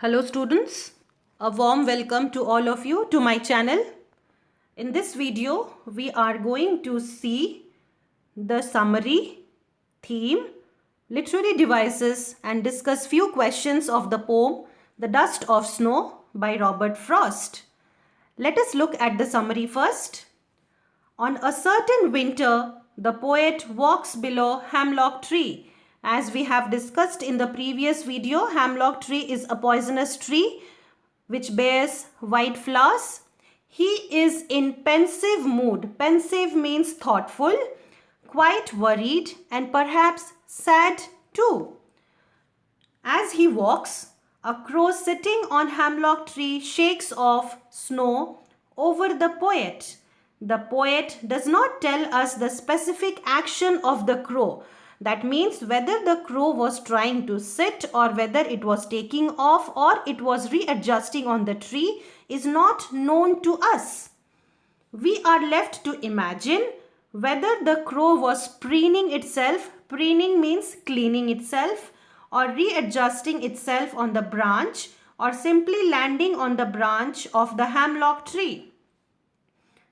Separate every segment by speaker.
Speaker 1: Hello students, a warm welcome to all of you to my channel. In this video, we are going to see the summary, theme, literary devices and discuss few questions of the poem The Dust of Snow by Robert Frost. Let us look at the summary first. On a certain winter, the poet walks below hemlock tree. As we have discussed in the previous video, hemlock tree is a poisonous tree which bears white flowers. He is in pensive mood. Pensive means thoughtful, quite worried and perhaps sad too. As he walks, a crow sitting on hemlock tree shakes off snow over the poet. The poet does not tell us the specific action of the crow. That means whether the crow was trying to sit or whether it was taking off or it was readjusting on the tree is not known to us. We are left to imagine whether the crow was preening itself. Preening means cleaning itself, or readjusting itself on the branch, or simply landing on the branch of the hemlock tree.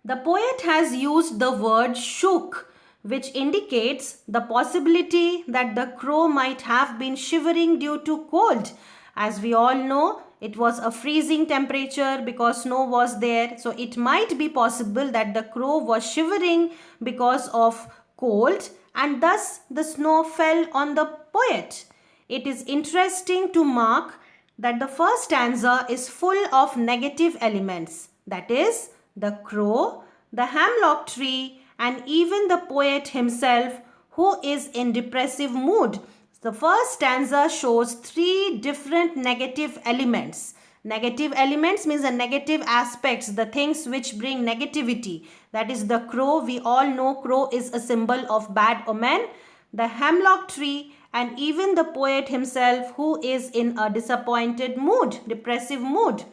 Speaker 1: The poet has used the word shook, which indicates the possibility that the crow might have been shivering due to cold. As we all know, it was a freezing temperature because snow was there. So it might be possible that the crow was shivering because of cold and thus the snow fell on the poet. It is interesting to mark that the first stanza is full of negative elements. That is, the crow, the hemlock tree, and even the poet himself who is in depressive mood. The first stanza shows three different negative elements. Negative elements means the negative aspects, the things which bring negativity. That is the crow. We all know crow is a symbol of bad omen. The hemlock tree and even the poet himself who is in a disappointed mood, depressive mood.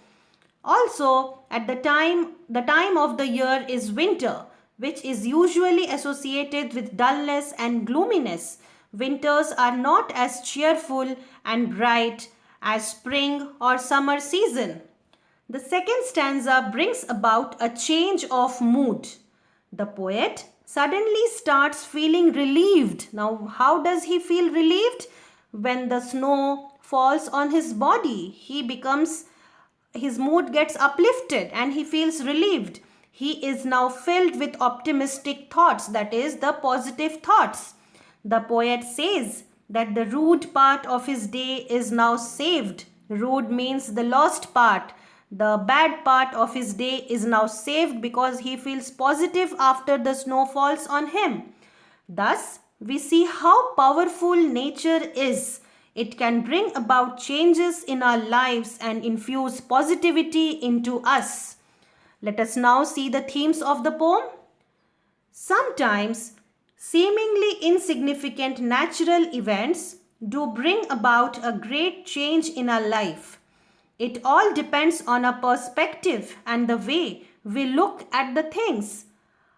Speaker 1: Also, at the time of the year is winter, which is usually associated with dullness and gloominess. Winters are not as cheerful and bright as spring or summer season. The second stanza brings about a change of mood. The poet suddenly starts feeling relieved. Now, how does he feel relieved? When the snow falls on his body, his mood gets uplifted and he feels relieved. He is now filled with optimistic thoughts, that is, the positive thoughts. The poet says that the rude part of his day is now saved. Rude means the lost part. The bad part of his day is now saved because he feels positive after the snow falls on him. Thus, we see how powerful nature is. It can bring about changes in our lives and infuse positivity into us. Let us now see the themes of the poem. Sometimes, seemingly insignificant natural events do bring about a great change in our life. It all depends on our perspective and the way we look at the things.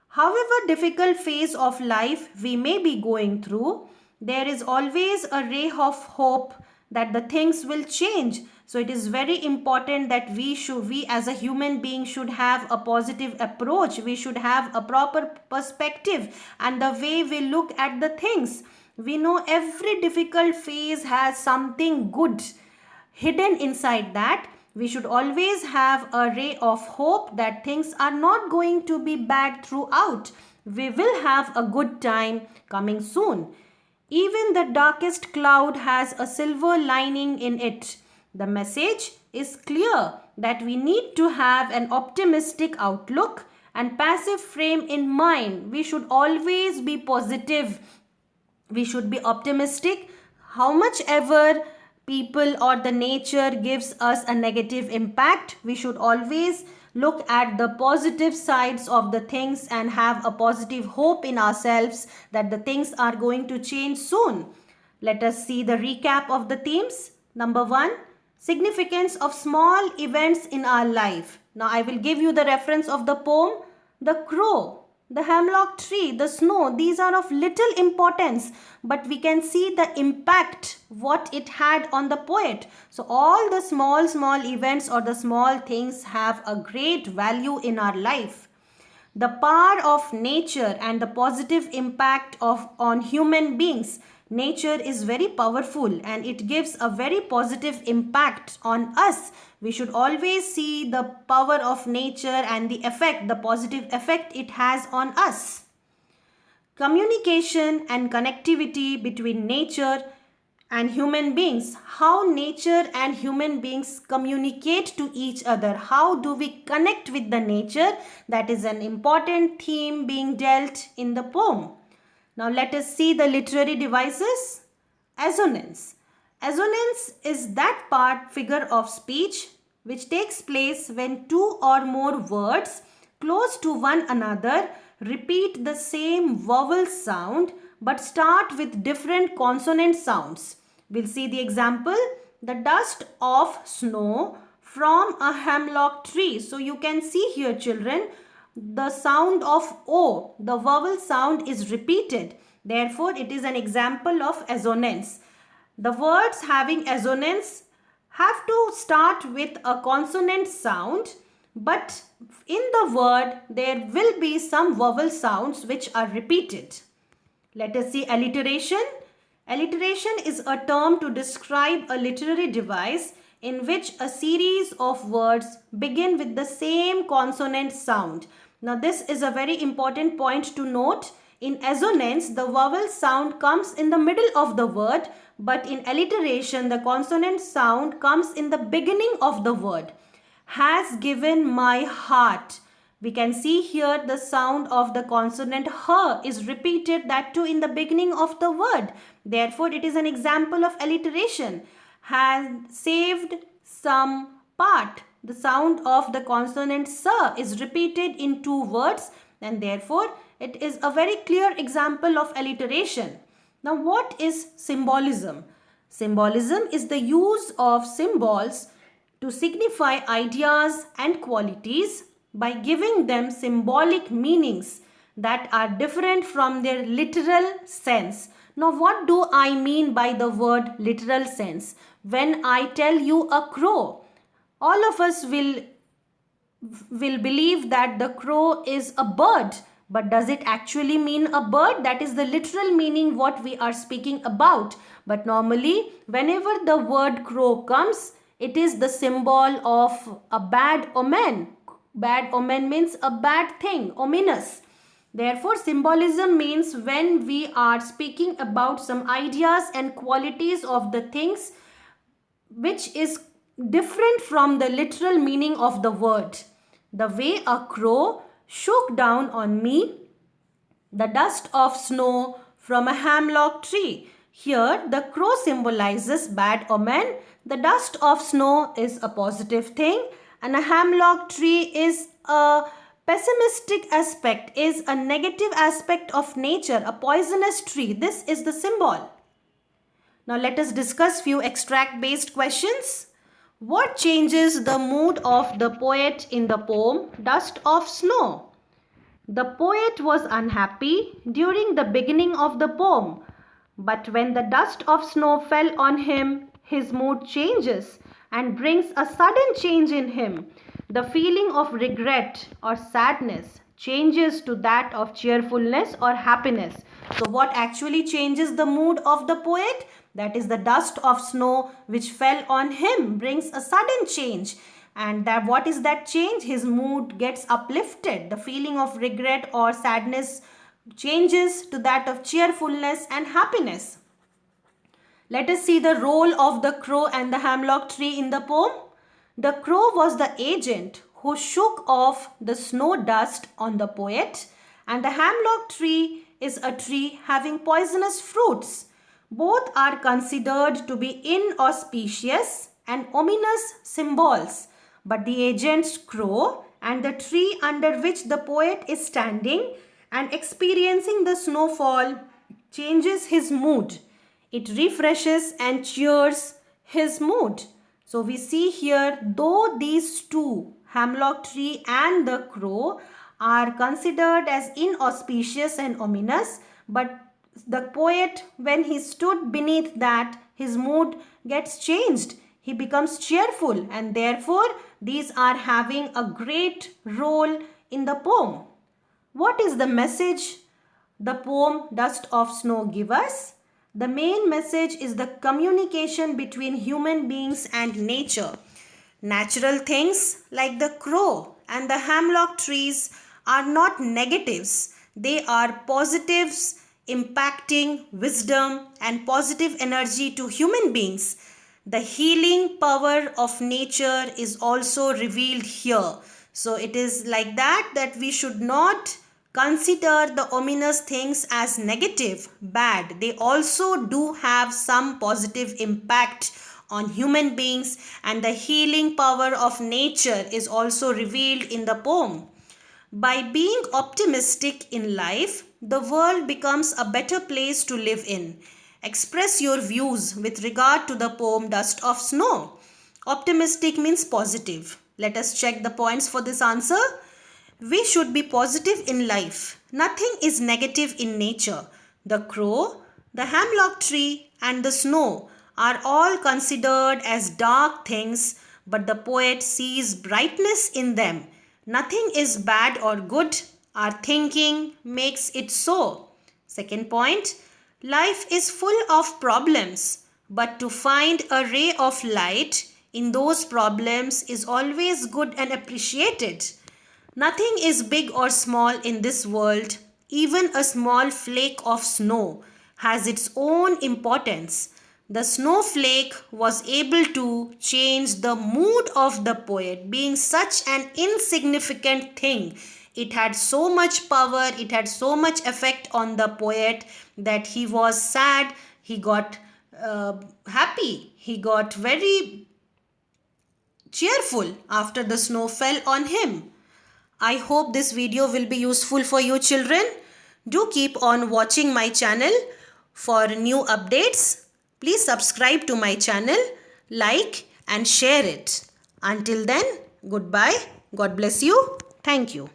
Speaker 1: However difficult phase of life we may be going through, there is always a ray of hope that the things will change. So it is very important that we as a human being should have a positive approach. We should have a proper perspective and the way we look at the things. We know every difficult phase has something good hidden inside that. We should always have a ray of hope that things are not going to be bad throughout. We will have a good time coming soon. Even the darkest cloud has a silver lining in it. The message is clear that we need to have an optimistic outlook and passive frame in mind. We should always be positive. We should be optimistic. How much ever people or the nature gives us a negative impact, we should always look at the positive sides of the things and have a positive hope in ourselves that the things are going to change soon. Let us see the recap of the themes. Number 1, significance of small events in our life. Now I will give you the reference of the poem, The Crow. the hemlock tree, the snow, these are of little importance, but we can see the impact what it had on the poet. So all the small events or the small things have a great value in our life. The power of nature and the positive impact on human beings. Nature is very powerful and it gives a very positive impact on us. We should always see the power of nature and the positive effect it has on us. Communication and connectivity between nature and human beings. How nature and human beings communicate to each other. How do we connect with the nature? That is an important theme being dealt in the poem. Now let us see the literary devices. Assonance. Assonance is that figure of speech which takes place when two or more words close to one another repeat the same vowel sound but start with different consonant sounds. We'll see the example. The dust of snow from a hemlock tree. So you can see here, children, the sound of O, the vowel sound is repeated. Therefore, it is an example of assonance. The words having assonance have to start with a consonant sound, but in the word there will be some vowel sounds which are repeated. Let us see alliteration. Alliteration is a term to describe a literary device in which a series of words begin with the same consonant sound. Now this is a very important point to note. In assonance, the vowel sound comes in the middle of the word, but in alliteration, the consonant sound comes in the beginning of the word. Has given my heart. We can see here the sound of the consonant h is repeated, that too in the beginning of the word. Therefore, it is an example of alliteration. Has saved some part. The sound of the consonant s is repeated in two words, and therefore it is a very clear example of alliteration. Now, what is symbolism? Symbolism is the use of symbols to signify ideas and qualities by giving them symbolic meanings that are different from their literal sense. Now, what do I mean by the word literal sense? When I tell you a crow, all of us will believe that the crow is a bird. But does it actually mean a bird? That is the literal meaning what we are speaking about. But normally, whenever the word crow comes, it is the symbol of a bad omen. Bad omen means a bad thing, ominous. Therefore, symbolism means when we are speaking about some ideas and qualities of the things which is different from the literal meaning of the word. The way a crow shook down on me the dust of snow from a hemlock tree. Here, the crow symbolizes bad omen. The dust of snow is a positive thing, and a hemlock tree is a pessimistic aspect, is a negative aspect of nature, a poisonous tree. This is the symbol. Now let us discuss few extract-based questions. What changes the mood of the poet in the poem Dust of Snow? The poet was unhappy during the beginning of the poem, but when the dust of snow fell on him, his mood changes and brings a sudden change in him. The feeling of regret or sadness changes to that of cheerfulness or happiness. So what actually changes the mood of the poet? That is the dust of snow which fell on him brings a sudden change. And that what is that change? His mood gets uplifted. The feeling of regret or sadness changes to that of cheerfulness and happiness. Let us see the role of the crow and the hemlock tree in the poem. The crow was the agent who shook off the snow dust on the poet, and the hemlock tree is a tree having poisonous fruits. Both are considered to be inauspicious and ominous symbols, but the agent's crow and the tree under which the poet is standing and experiencing the snowfall changes his mood. It refreshes and cheers his mood. So we see here, though these two, hemlock tree and the crow, are considered as inauspicious and ominous, but the poet, when he stood beneath that, his mood gets changed. He becomes cheerful, and therefore these are having a great role in the poem. What is the message the poem Dust of Snow gives us? The main message is the communication between human beings and nature. Natural things like the crow and the hemlock trees are not negatives. They are positives impacting wisdom and positive energy to human beings. The healing power of nature is also revealed here. So it is like that we should not consider the ominous things as negative, bad. They also do have some positive impact on human beings, and the healing power of nature is also revealed in the poem. By being optimistic in life, the world becomes a better place to live in. Express your views with regard to the poem Dust of Snow. Optimistic means positive. Let us check the points for this answer. We should be positive in life. Nothing is negative in nature. The crow, the hemlock tree, and the snow are all considered as dark things, but the poet sees brightness in them. Nothing is bad or good. Our thinking makes it so. Second point, life is full of problems, but to find a ray of light in those problems is always good and appreciated. Nothing is big or small in this world. Even a small flake of snow has its own importance. The snowflake was able to change the mood of the poet, being such an insignificant thing. It had so much power, it had so much effect on the poet that he was sad, he got happy, he got very cheerful after the snow fell on him. I hope this video will be useful for you children. Do keep on watching my channel for new updates. Please subscribe to my channel, like and share it. Until then, goodbye. God bless you. Thank you.